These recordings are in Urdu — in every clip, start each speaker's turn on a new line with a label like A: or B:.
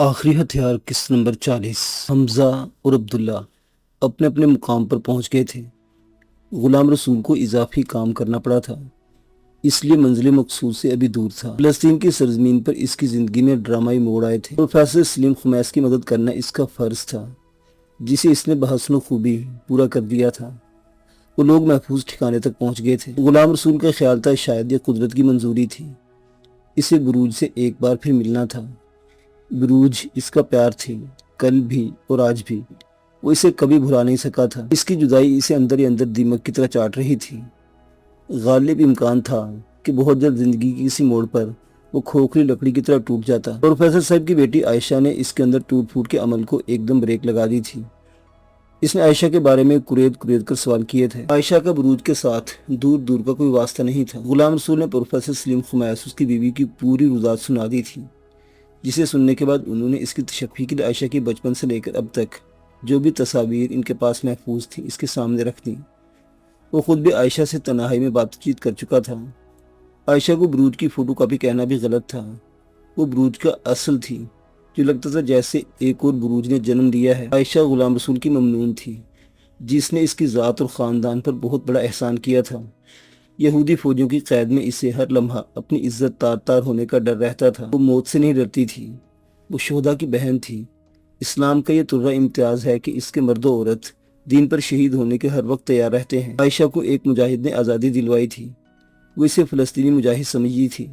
A: آخری ہتھیار قسط نمبر 40۔ حمزہ اور عبداللہ اپنے اپنے مقام پر پہنچ گئے تھے۔ غلام رسول کو اضافی کام کرنا پڑا تھا، اس لیے منزل مقصود سے ابھی دور تھا۔ فلسطین کی سرزمین پر اس کی زندگی میں ڈرامائی موڑ آئے تھے۔ پروفیسر سلیم خمیس کی مدد کرنا اس کا فرض تھا، جسے اس نے بحسن و خوبی پورا کر دیا تھا۔ وہ لوگ محفوظ ٹھکانے تک پہنچ گئے تھے۔ غلام رسول کا خیال تھا شاید یہ قدرت کی منظوری تھی، اسے بروج سے ایک بار پھر ملنا تھا۔ بروج اس کا پیار تھی، کل بھی اور آج بھی۔ وہ اسے کبھی بھلا نہیں سکا تھا۔ اس کی جدائی اسے اندر ہی اندر دیمک کی طرح چاٹ رہی تھی۔ غالب امکان تھا کہ بہت جلد زندگی کی کسی موڑ پر وہ کھوکھلی لکڑی کی طرح ٹوٹ جاتا۔ پروفیسر صاحب کی بیٹی عائشہ نے اس کے اندر ٹوٹ پھوٹ کے عمل کو ایک دم بریک لگا دی تھی۔ اس نے عائشہ کے بارے میں کرید کر سوال کیے تھے۔ عائشہ کا بروج کے ساتھ دور دور کا کوئی واسطہ نہیں تھا۔ غلام رسول نے پروفیسر سلیم خمیس اس کی بیوی کی پوری روزات سنا دی تھی، جسے سننے کے بعد انہوں نے اس کی تشفی کے لیے عائشہ کی بچپن سے لے کر اب تک جو بھی تصاویر ان کے پاس محفوظ تھی اس کے سامنے رکھ دی۔ وہ خود بھی عائشہ سے تنہائی میں بات چیت کر چکا تھا۔ عائشہ کو بروج کی فوٹو کاپی کہنا بھی غلط تھا، وہ بروج کا اصل تھی، جو لگتا تھا جیسے ایک اور بروج نے جنم لیا ہے۔ عائشہ غلام رسول کی ممنون تھی، جس نے اس کی ذات اور خاندان پر بہت بڑا احسان کیا تھا۔ یہودی فوجیوں کی قید میں اسے ہر لمحہ اپنی عزت تار تار ہونے کا ڈر رہتا تھا۔ وہ موت سے نہیں ڈرتی تھی، وہ شہداء کی بہن تھی۔ اسلام کا یہ ترہ امتیاز ہے کہ اس کے مرد و عورت دین پر شہید ہونے کے ہر وقت تیار رہتے ہیں۔ عائشہ کو ایک مجاہد نے آزادی دلوائی تھی، وہ اسے فلسطینی مجاہد سمجھی تھی۔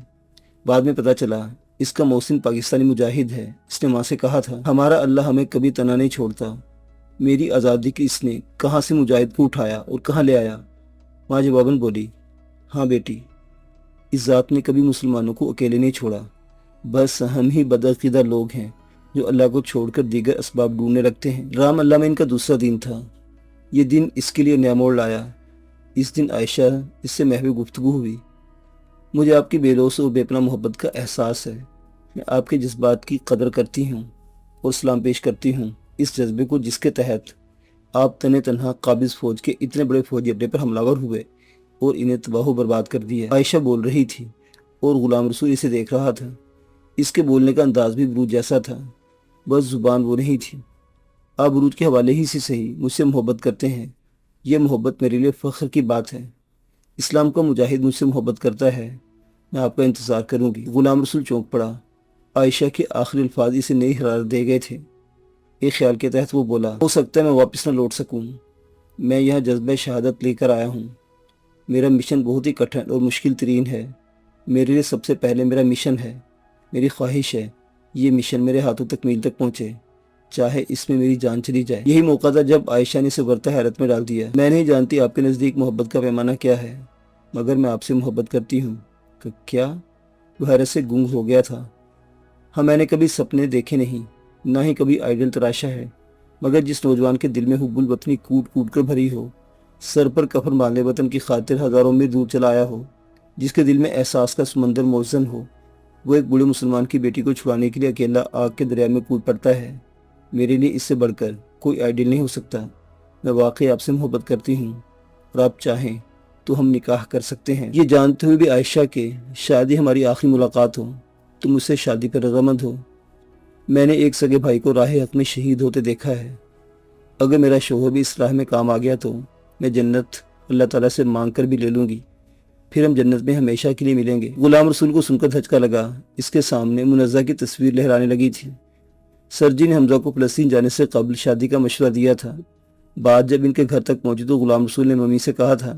A: بعد میں پتہ چلا اس کا محسن پاکستانی مجاہد ہے۔ اس نے ماں سے کہا تھا، ہمارا اللہ ہمیں کبھی تنہا نہیں چھوڑتا۔ میری آزادی کی اس نے کہاں سے مجاہد کو اٹھایا اور کہاں لے آیا؟ ماں جواباً بولی، ہاں بیٹی، اس ذات نے کبھی مسلمانوں کو اکیلے نہیں چھوڑا، بس ہم ہی بدعقیدہ لوگ ہیں جو اللہ کو چھوڑ کر دیگر اسباب ڈھونڈنے لگتے ہیں۔ رام اللہ میں ان کا دوسرا دن تھا۔ یہ دن اس کے لیے نیا موڑ لایا۔ اس دن عائشہ اس سے محو گفتگو ہوئی۔ مجھے آپ کی بے لوث اور بے پناہ محبت کا احساس ہے۔ میں آپ کے جذبات کی قدر کرتی ہوں اور سلام پیش کرتی ہوں اس جذبے کو جس کے تحت آپ تنہا قابض فوج کے اتنے بڑے فوجی اڈے پر حملہ ور ہوئے اور انہیں تباہ و برباد کر دیا۔ عائشہ بول رہی تھی اور غلام رسول اسے دیکھ رہا تھا۔ اس کے بولنے کا انداز بھی بروج جیسا تھا، بس زبان وہ نہیں تھی۔ آپ بروج کے حوالے ہی سے صحیح مجھ سے محبت کرتے ہیں، یہ محبت میرے لیے فخر کی بات ہے۔ اسلام کا مجاہد مجھ سے محبت کرتا ہے، میں آپ کا انتظار کروں گی۔ غلام رسول چونک پڑا۔ عائشہ کے آخری الفاظ اسے نئی حرارت دے گئے تھے۔ ایک خیال کے تحت وہ بولا، ہو سکتا ہے میں واپس نہ لوٹ سکوں، میں یہاں جذبہ شہادت لے کر آیا ہوں۔ میرا مشن بہت ہی کٹھن اور مشکل ترین ہے۔ میرے لیے سب سے پہلے میرا مشن ہے، میری خواہش ہے یہ مشن میرے ہاتھوں تکمیل تک پہنچے، چاہے اس میں میری جان چلی جائے۔ یہی موقع تھا جب عائشہ نے اسے برتا حیرت میں ڈال دیا۔ میں نہیں جانتی آپ کے نزدیک محبت کا پیمانہ کیا ہے، مگر میں آپ سے محبت کرتی ہوں۔ کیا؟ وہ حیرت سے گنگ ہو گیا تھا۔ ہاں، میں نے کبھی سپنے دیکھے نہیں، نہ ہی کبھی آئیڈل تراشا ہے، مگر جس نوجوان کے دل میں حب الوطنی کوٹ کوٹ کر بھری ہو، سر پر کفن باندھے وطن کی خاطر ہزاروں میل دور چلا آیا ہو، جس کے دل میں احساس کا سمندر موزن ہو، وہ ایک بوڑھے مسلمان کی بیٹی کو چھڑانے کے لیے اکیلا آگ کے دریا میں کود پڑتا ہے۔ میرے لیے اس سے بڑھ کر کوئی آئیڈل نہیں ہو سکتا۔ میں واقعی آپ سے محبت کرتی ہوں اور آپ چاہیں تو ہم نکاح کر سکتے ہیں۔ یہ جانتے ہوئے بھی عائشہ کہ شاید ہی ہماری آخری ملاقات ہو، تم مجھ سے شادی پر رضامند ہو۔ میں نے ایک سگے بھائی کو راہ حق میں شہید ہوتے دیکھا ہے۔ اگر میرا شوہر بھی اس راہ میں کام آ گیا تو میں جنت اللہ تعالیٰ سے مانگ کر بھی لے لوں گی، پھر ہم جنت میں ہمیشہ کے لیے ملیں گے۔ غلام رسول کو سن کر دھچکا لگا۔ اس کے سامنے منزہ کی تصویر لہرانے لگی تھی۔ سر جی نے حمزہ کو فلسطین جانے سے قبل شادی کا مشورہ دیا تھا۔ بات جب ان کے گھر تک پہنچی تو غلام رسول نے ممی سے کہا تھا،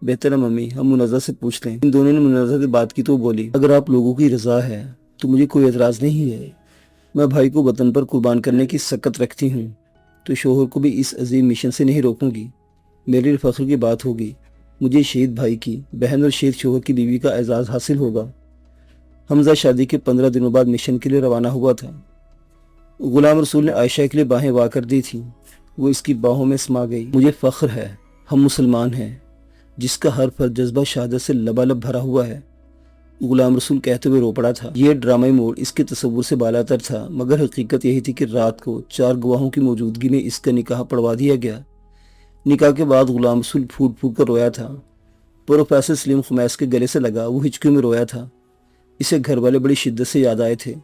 A: بہتر ہے ممی ہم منزہ سے پوچھ لیں۔ ان دونوں نے منزہ سے بات کی تو بولی، اگر آپ لوگوں کی رضا ہے تو مجھے کوئی اعتراض نہیں ہے۔ میں بھائی کو وطن پر قربان کرنے کی سکت رکھتی ہوں تو شوہر کو بھی اس عظیم مشن سے نہیں روکوں گی۔ میرے لیے فخر کی بات ہوگی، مجھے شہید بھائی کی بہن اور شہید شوہر کی بیوی کا اعزاز حاصل ہوگا۔ حمزہ شادی کے 15 دنوں بعد مشن کے لیے روانہ ہوا تھا۔ غلام رسول نے عائشہ کے لیے باہیں وا کر دی تھی، وہ اس کی باہوں میں سما گئی۔ مجھے فخر ہے ہم مسلمان ہیں، جس کا ہر فرد جذبہ شہادت سے لبالب بھرا ہوا ہے، غلام رسول کہتے ہوئے رو پڑا تھا۔ یہ ڈرامائی موڑ اس کے تصور سے بالاتر تھا، مگر حقیقت یہی تھی کہ رات کو 4 گواہوں کی موجودگی میں اس کا نکاح پڑھوا دیا گیا۔ نکاح کے بعد غلام رسول پھوٹ پھوٹ کر رویا تھا۔ پروفیسر سلیم خمیس کے گلے سے لگا وہ ہچکیوں میں رویا تھا۔ اسے گھر والے بڑی شدت سے یاد آئے تھے،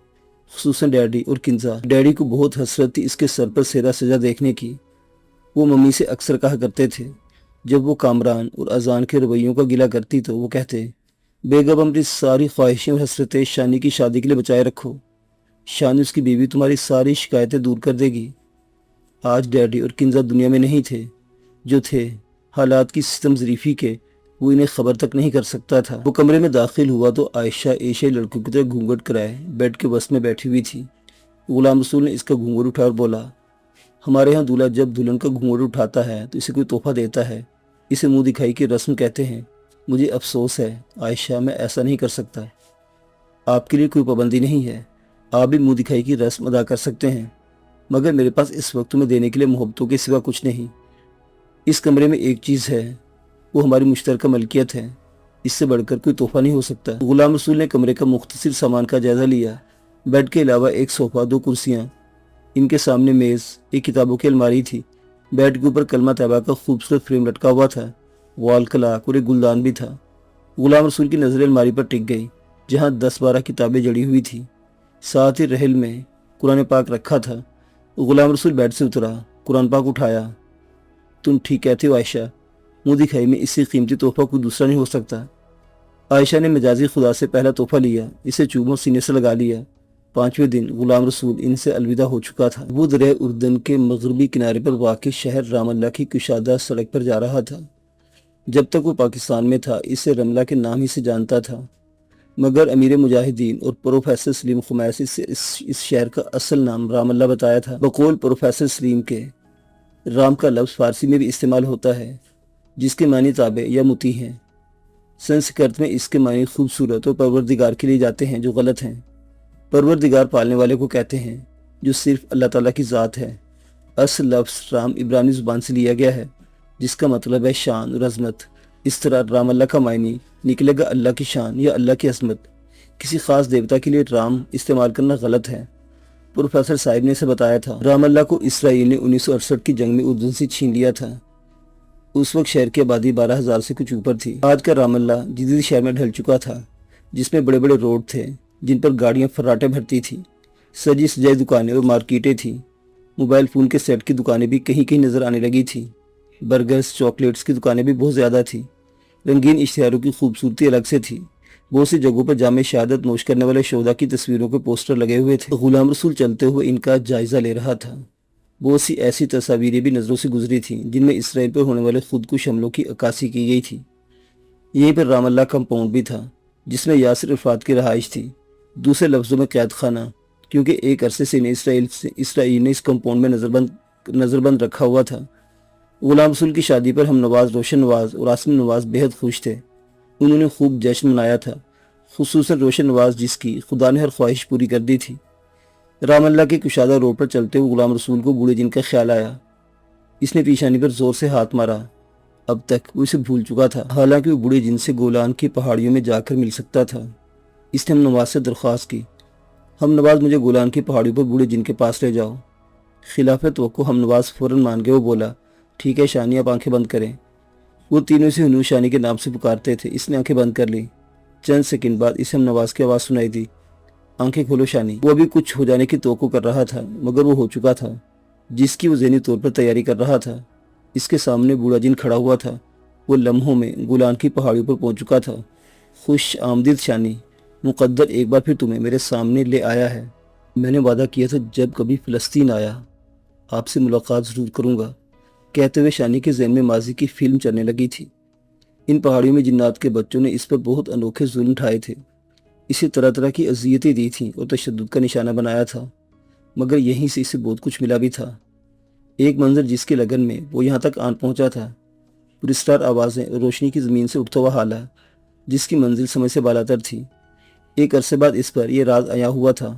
A: خصوصاً ڈیڈی اور کنزا۔ ڈیڈی کو بہت حسرت تھی اس کے سر پر سیدھا سجا دیکھنے کی۔ وہ ممی سے اکثر کہا کرتے تھے جب وہ کامران اور اذان کے رویوں کا گلہ کرتی تو وہ کہتے، بیگم اپنی ساری خواہشیں اور حسرتیں شانی کی شادی کے لیے بچائے رکھو، شانی اس کی بیوی تمہاری ساری شکایتیں دور کر دے گی۔ آج ڈیڈی اور کنزا دنیا میں نہیں تھے، جو تھے حالات کی ستم ظریفی کے وہ انہیں خبر تک نہیں کر سکتا تھا۔ وہ کمرے میں داخل ہوا تو عائشہ ایشیائی لڑکوں کی طرح گھونگھٹ کرائے بیڈ کے وسط میں بیٹھی ہوئی تھی۔ غلام رسول نے اس کا گھونگھٹ اٹھا اور بولا، ہمارے ہاں دولہا جب دلہن کا گھونگھٹ اٹھاتا ہے تو اسے کوئی تحفہ دیتا ہے، اسے منہ دکھائی کی رسم کہتے ہیں۔ مجھے افسوس ہے عائشہ، میں ایسا نہیں کر سکتا۔ آپ کے لیے کوئی پابندی نہیں ہے، آپ بھی منہ دکھائی کی رسم ادا کر سکتے ہیں، مگر میرے پاس اس وقت تمہیں دینے کے لیے محبتوں کے سوا کچھ نہیں۔ اس کمرے میں ایک چیز ہے، وہ ہماری مشترکہ ملکیت ہے، اس سے بڑھ کر کوئی تحفہ نہیں ہو سکتا۔ غلام رسول نے کمرے کا مختصر سامان کا جائزہ لیا۔ بیڈ کے علاوہ ایک صوفہ، 2 کرسیاں، ان کے سامنے میز، ایک کتابوں کی الماری تھی۔ بیڈ کے اوپر کلمہ طیبہ کا خوبصورت فریم لٹکا ہوا تھا، وال کلاک اور ایک گلدان بھی تھا۔ غلام رسول کی نظر الماری پر ٹک گئی جہاں 10-12 کتابیں جڑی ہوئی تھی، ساتھ ہی رحل میں قرآن پاک رکھا تھا۔ غلام رسول بیڈ سے اترا، قرآن پاک اٹھایا۔ تم ٹھیک کہتے ہو عائشہ، منہ دکھائی میں اس سے قیمتی تحفہ کوئی دوسرا نہیں ہو سکتا۔ عائشہ نے مجازی خدا سے پہلا تحفہ لیا، اسے چوموں سینے سے لگا لیا۔ 5ویں دن غلام رسول ان سے الوداع ہو چکا تھا۔ وہ دریائے اردن کے مغربی کنارے پر واقع شہر رام اللہ کی کشادہ سڑک پر جا رہا تھا۔ جب تک وہ پاکستان میں تھا اسے رملہ کے نام ہی سے جانتا تھا، مگر امیر مجاہدین اور پروفیسر سلیم خمیسی سے اس شہر کا اصل نام رام اللہ بتایا تھا۔ بقول پروفیسر سلیم کے، رام کا لفظ فارسی میں بھی استعمال ہوتا ہے جس کے معنی تابع یا مطیع ہیں۔ سنسکرت میں اس کے معنی خوبصورت اور پروردگار کے لیے جاتے ہیں، جو غلط ہیں۔ پروردگار پالنے والے کو کہتے ہیں، جو صرف اللہ تعالیٰ کی ذات ہے۔ اصل لفظ رام عبرانی زبان سے لیا گیا ہے جس کا مطلب ہے شان اور عظمت۔ اس طرح رام اللہ کا معنی نکلے گا اللہ کی شان یا اللہ کی عظمت۔ کسی خاص دیوتا کے لیے رام استعمال کرنا غلط ہے۔ پروفیسر صاحب نے اسے بتایا تھا۔ رام اللہ کو اسرائیل نے 1968 کی جنگ میں اردن سے چھین لیا تھا۔ اس وقت شہر کی آبادی 12,000 سے کچھ اوپر تھی۔ آج کا رام اللہ جدید شہر میں ڈھل چکا تھا، جس میں بڑے بڑے روڈ تھے جن پر گاڑیاں فراٹے بھرتی تھیں، سجی سجائی دکانیں اور مارکیٹیں تھیں۔ موبائل فون کے سیٹ کی دکانیں بھی کہیں کہیں نظر آنے لگی تھیں۔ برگرز، چاکلیٹس کی دکانیں بھی بہت زیادہ تھیں۔ رنگین اشتہاروں کی خوبصورتی الگ سے تھی۔ بہت سی جگہوں پر جامع شہادت نوش کرنے والے شہداء کی تصویروں کے پوسٹر لگے ہوئے تھے۔ غلام رسول چلتے ہوئے ان کا جائزہ لے رہا تھا۔ بہت سی ایسی تصاویریں بھی نظروں سے گزری تھیں جن میں اسرائیل پر ہونے والے خودکش حملوں کی عکاسی کی گئی تھی۔ یہیں پر رام اللہ کمپاؤنڈ بھی تھا جس میں یاسر عرفات کی رہائش تھی، دوسرے لفظوں میں قید خانہ، کیونکہ ایک عرصے سے اسرائیل نے اس کمپاؤنڈ میں نظر بند رکھا ہوا تھا۔ غلام رسول کی شادی پر ہم نواز، روشن نواز اور عاصم نواز بہت خوش تھے۔ انہوں نے خوب جشن منایا تھا، خصوصاً روشن نواز جس کی خدا نے ہر خواہش پوری کر دی تھی۔ رام اللہ کے کشادہ روڈ پر چلتے ہوئے غلام رسول کو بوڑھے جن کا خیال آیا۔ اس نے پیشانی پر زور سے ہاتھ مارا۔ اب تک وہ اسے بھول چکا تھا، حالانکہ وہ بوڑھے جن سے گولان کی پہاڑیوں میں جا کر مل سکتا تھا۔ اس نے ہم نواز سے درخواست کی، ہم نواز مجھے گولان کی پہاڑیوں پر بوڑھے جن کے پاس لے جاؤ۔ خلاف توقع ہم نواز فوراً مان گئے۔ وہ بولا، ٹھیک ہے شانی، آپ آنکھیں بند کریں۔ وہ تینوں سے ہنو شانی کے نام سے پکارتے تھے۔ اس نے آنکھیں بند کر لی۔ چند سیکنڈ بعد اسے ہم نواز کی آواز سنائی دی، آنکھیں کھولو شانی۔ وہ ابھی کچھ ہو جانے کی توقع کر رہا تھا، مگر وہ ہو چکا تھا جس کی وہ ذہنی طور پر تیاری کر رہا تھا۔ اس کے سامنے بوڑھا جن کھڑا ہوا تھا، وہ لمحوں میں گولان کی پہاڑیوں پر پہنچ چکا تھا۔ خوش آمدید شانی، مقدر ایک بار پھر تمہیں میرے سامنے لے آیا ہے۔ میں نے وعدہ کیا تھا جب کبھی فلسطین آیا آپ سے ملاقات ضرور کروں گا، کہتے ہوئے شانی کے ذہن میں ماضی کی فلم چلنے لگی تھی۔ ان پہاڑیوں میں جنات کے بچوں نے اس پر بہت انوکھے ظلم اٹھائے تھے، اسے طرح طرح کی اذیتیں دی تھیں اور تشدد کا نشانہ بنایا تھا، مگر یہیں سے اسے بہت کچھ ملا بھی تھا۔ ایک منظر جس کے لگن میں وہ یہاں تک آن پہنچا تھا، پرستار آوازیں اور روشنی کی زمین سے اٹھتا ہوا حالہ جس کی منزل سمجھ سے بالاتر تھی۔ ایک عرصے بعد اس پر یہ راز عیاں ہوا تھا،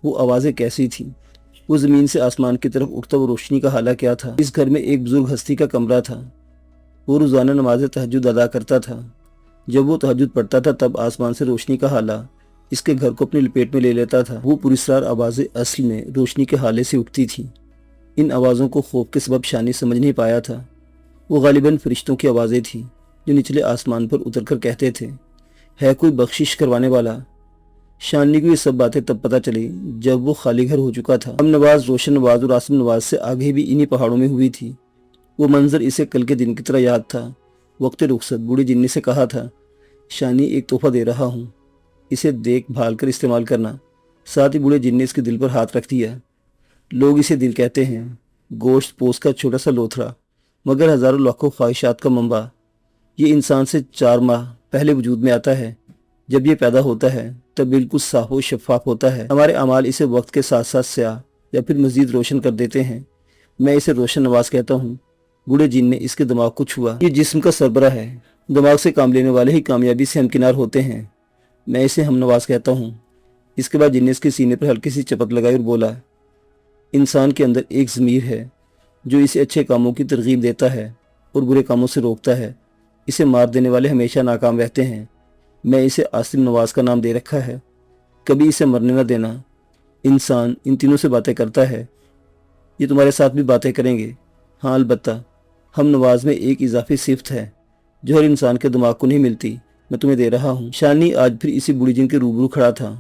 A: وہ آوازیں کیسی تھیں، وہ زمین سے آسمان کی طرف اٹھتا وہ روشنی کا حالہ کیا تھا۔ اس گھر میں ایک بزرگ ہستی کا کمرہ تھا، وہ روزانہ نماز تہجد ادا کرتا تھا۔ جب وہ تہجد پڑھتا تھا تب آسمان سے روشنی کا حالہ اس کے گھر کو اپنی لپیٹ میں لے لیتا تھا۔ وہ پراسرار آوازیں اصل میں روشنی کے حالے سے اٹھتی تھیں۔ ان آوازوں کو خوف کے سبب شانی سمجھ نہیں پایا تھا۔ وہ غالباً فرشتوں کی آوازیں تھیں جو نچلے آسمان پر اتر کر کہتے تھے، ہے کوئی بخشش کروانے والا؟ شانی کو یہ سب باتیں تب پتہ چلی جب وہ خالی گھر ہو چکا تھا۔ ہم نواز، روشن نواز اور آصم نواز سے آگے بھی انہی پہاڑوں میں ہوئی تھی۔ وہ منظر اسے کل کے دن کی طرح یاد تھا۔ وقت رخصت بوڑھی جنی سے کہا تھا، شانی ایک تحفہ دے رہا ہوں، اسے دیکھ بھال کر استعمال کرنا۔ ساتھ ہی بوڑھے جن نے اس کے دل پر ہاتھ رکھ دیا۔ لوگ اسے دل کہتے ہیں، گوشت پوست کا چھوٹا سا لوتھڑا، مگر ہزاروں لاکھوں خواہشات کا منبع۔ یہ انسان سے 4 ماہ پہلے وجود میں آتا ہے۔ جب یہ پیدا ہوتا ہے تب بالکل صاف و شفاف ہوتا ہے۔ ہمارے اعمال اسے وقت کے ساتھ ساتھ سیاہ یا پھر مزید روشن کر دیتے ہیں۔ میں اسے روشن نواز کہتا ہوں۔ بوڑھے جن نے اس کے دماغ کو چھوا۔ یہ جسم کا سربراہ ہے، دماغ سے کام لینے والے ہی کامیابی سے ہمکنار ہوتے ہیں۔ میں اسے ہم نواز کہتا ہوں۔ اس کے بعد جن نے اس کے سینے پر ہلکی سی چپت لگائی اور بولا، انسان کے اندر ایک ضمیر ہے جو اسے اچھے کاموں کی ترغیب دیتا ہے اور برے کاموں سے روکتا ہے۔ اسے مار دینے والے ہمیشہ ناکام رہتے ہیں۔ میں اسے عاصم نواز کا نام دے رکھا ہے۔ کبھی اسے مرنے نہ دینا۔ انسان ان تینوں سے باتیں کرتا ہے۔ یہ تمہارے ساتھ بھی باتیں کریں گے۔ ہاں البتہ ہم نواز میں ایک اضافی صفت ہے جو ہر انسان کے دماغ کو نہیں ملتی، میں تمہیں دے رہا ہوں۔ شانی آج پھر اسی بوڑھی جن کے روبرو کھڑا تھا۔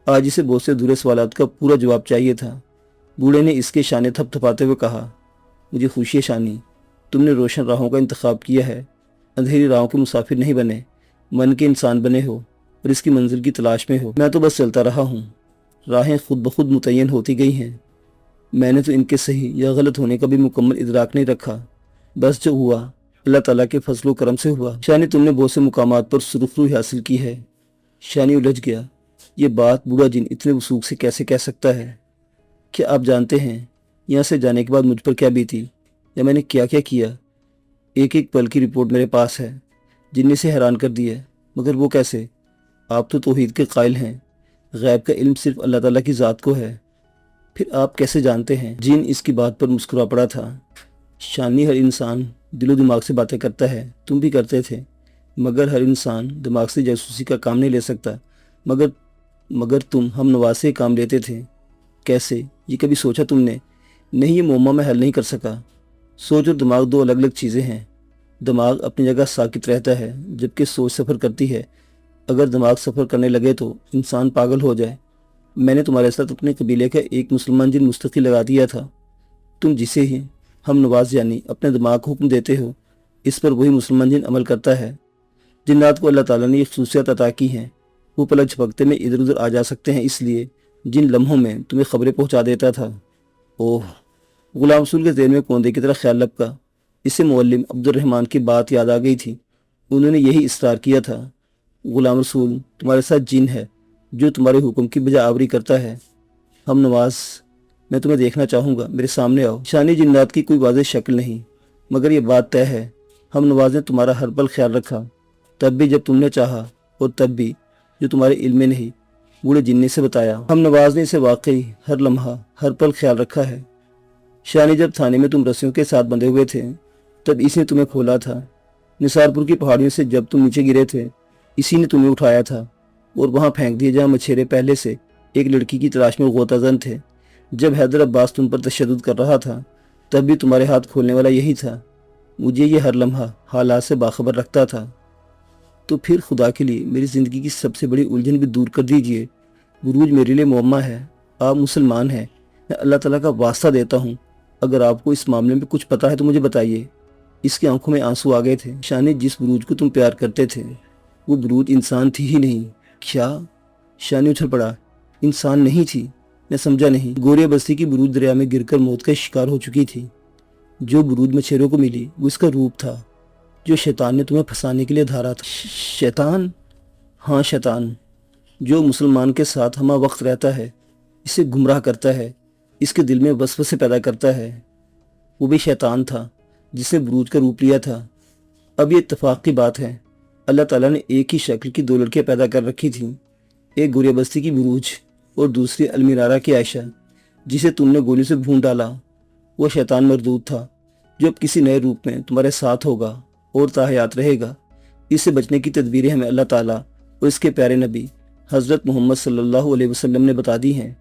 A: آج اسے بہت سے ادھورے سوالات کا پورا جواب چاہیے تھا۔ بوڑھے نے اس کے شانے تھپ تھپاتے ہوئے کہا، مجھے خوشی ہے شانی، تم نے روشن راہوں کا انتخاب کیا ہے۔ اندھیری راہوں کے مسافر نہیں بنے، من کے انسان بنے ہو اور اس کی منزل کی تلاش میں ہو۔ میں تو بس چلتا رہا ہوں، راہیں خود بخود متعین ہوتی گئی ہیں۔ میں نے تو ان کے صحیح یا غلط ہونے کا بھی مکمل ادراک نہیں رکھا، بس جو ہوا اللہ تعالیٰ کے فضل و کرم سے ہوا۔ شانی، تم نے بہت سے مقامات پر سرخ روئی حاصل کی ہے۔ شانی الجھ گیا۔ یہ بات بوڑھا جن اتنے وثوق سے کیسے کہہ سکتا ہے؟ کیا آپ جانتے ہیں یہاں سے جانے کے بعد مجھ پر کیا بیتی، یا میں نے کیا کیا کیا؟ ایک ایک پل کی رپورٹ میرے پاس ہے۔ جن نے اسے حیران کر دیا، مگر وہ کیسے؟ آپ تو توحید کے قائل ہیں، غیب کا علم صرف اللہ تعالیٰ کی ذات کو ہے، پھر آپ کیسے جانتے ہیں؟ جن اس کی بات پر مسکرا پڑا تھا۔ شانی، ہر انسان دل و دماغ سے باتیں کرتا ہے، تم بھی کرتے تھے، مگر ہر انسان دماغ سے جاسوسی کا کام نہیں لے سکتا۔ مگر تم ہم نواز سے کام لیتے تھے۔ کیسے؟ یہ کبھی سوچا تم نے؟ نہیں، یہ معمہ میں حل نہیں کر سکا۔ سوچ اور دماغ دو الگ الگ چیزیں ہیں۔ دماغ اپنی جگہ ساکت رہتا ہے جبکہ سوچ سفر کرتی ہے۔ اگر دماغ سفر کرنے لگے تو انسان پاگل ہو جائے۔ میں نے تمہارے ساتھ اپنے قبیلے کا ایک مسلمان جن مستقل لگا دیا تھا۔ تم جسے ہی ہم نواز یعنی اپنے دماغ کو حکم دیتے ہو، اس پر وہی مسلمان جن عمل کرتا ہے۔ جنات کو اللہ تعالیٰ نے یہ خصوصیات عطا کی ہیں، وہ پلک جھپکتے میں ادھر ادھر آ جا سکتے ہیں، اس لیے جن لمحوں میں تمہیں خبریں پہنچا دیتا تھا۔ اوہ! غلام رسول کے ذہن میں کوندے کی طرح خیال لپکا۔ اسے معلم عبد الرحمن کی بات یاد آ گئی تھی۔ انہوں نے یہی اصرار کیا تھا، غلام رسول تمہارے ساتھ جن ہے جو تمہارے حکم کی بجا آوری کرتا ہے۔ ہم نواز، میں تمہیں دیکھنا چاہوں گا، میرے سامنے آؤ۔ شانی، جنات کی کوئی واضح شکل نہیں، مگر یہ بات طے ہے، ہم نواز نے تمہارا ہر پل خیال رکھا، تب بھی جب تم نے چاہا اور تب بھی جو تمہارے علم میں نہیں، بوڑھے جن نے سے بتایا۔ ہم نواز نے اسے واقعی ہر لمحہ ہر پل خیال رکھا ہے۔ شانی، جب تھانے میں تم رسیوں کے ساتھ بندھے ہوئے تھے تب اس نے تمہیں کھولا تھا۔ نثارپور کی پہاڑیوں سے جب تم نیچے گرے تھے اسی نے تمہیں اٹھایا تھا اور وہاں پھینک دیا جہاں مچھیرے پہلے سے ایک لڑکی کی تلاش میں غوطہ زن تھے۔ جب حیدر عباس تم پر تشدد کر رہا تھا تب بھی تمہارے ہاتھ کھولنے والا یہی تھا۔ مجھے یہ ہر لمحہ حالات سے باخبر رکھتا تھا۔ تو پھر خدا کے لیے میری زندگی کی سب سے بڑی الجھن بھی دور کر دیجئے۔ بروج میرے لیے معمہ ہے، آپ مسلمان ہیں، میں اللہ تعالیٰ کا واسطہ دیتا ہوں، اگر آپ کو اس معاملے میں کچھ پتہ ہے تو مجھے بتائیے۔ اس کی آنکھوں میں آنسو آ گئے تھے۔ شانی، جس بروج کو تم پیار کرتے تھے وہ بروج انسان تھی ہی نہیں۔ کیا؟ شانی اچھل پڑا۔ انسان نہیں تھی؟ میں سمجھا نہیں۔ گوریا بستی کی بروج دریا میں گر کر موت کا شکار ہو چکی تھی۔ جو بروج مچھیروں کو ملی وہ اس کا روپ تھا جو شیطان نے تمہیں پھنسانے کے لیے دھارا تھا۔ شیطان؟ ہاں شیطان، جو مسلمان کے ساتھ ہمہ وقت رہتا ہے، اسے گمراہ کرتا ہے، اس کے دل میں وسوسے پیدا کرتا ہے، وہ بھی شیطان تھا جس نے بروج کا روپ لیا تھا۔ اب یہ اتفاق کی بات ہے، اللہ تعالیٰ نے ایک ہی شکل کی 2 لڑکیاں پیدا کر رکھی تھیں، ایک گوریا بستی کی بروج اور دوسری المنارہ کی عائشہ جسے تم نے گولی سے بھون ڈالا۔ وہ شیطان مردود تھا جو اب کسی نئے روپ میں تمہارے ساتھ ہوگا اور تاحیات رہے گا۔ اس سے بچنے کی تدبیریں ہمیں اللہ تعالیٰ اور اس کے پیارے نبی حضرت محمد صلی اللہ علیہ وسلم نے بتا دی ہیں،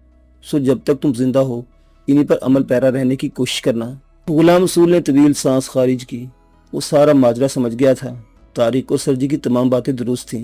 A: سو جب تک تم زندہ ہو انہی پر عمل پیرا رہنے کی کوشش کرنا۔ غلام رسول نے طویل سانس خارج کی۔ وہ سارا ماجرا سمجھ گیا تھا۔ طارق اور سرجی کی تمام باتیں درست تھیں۔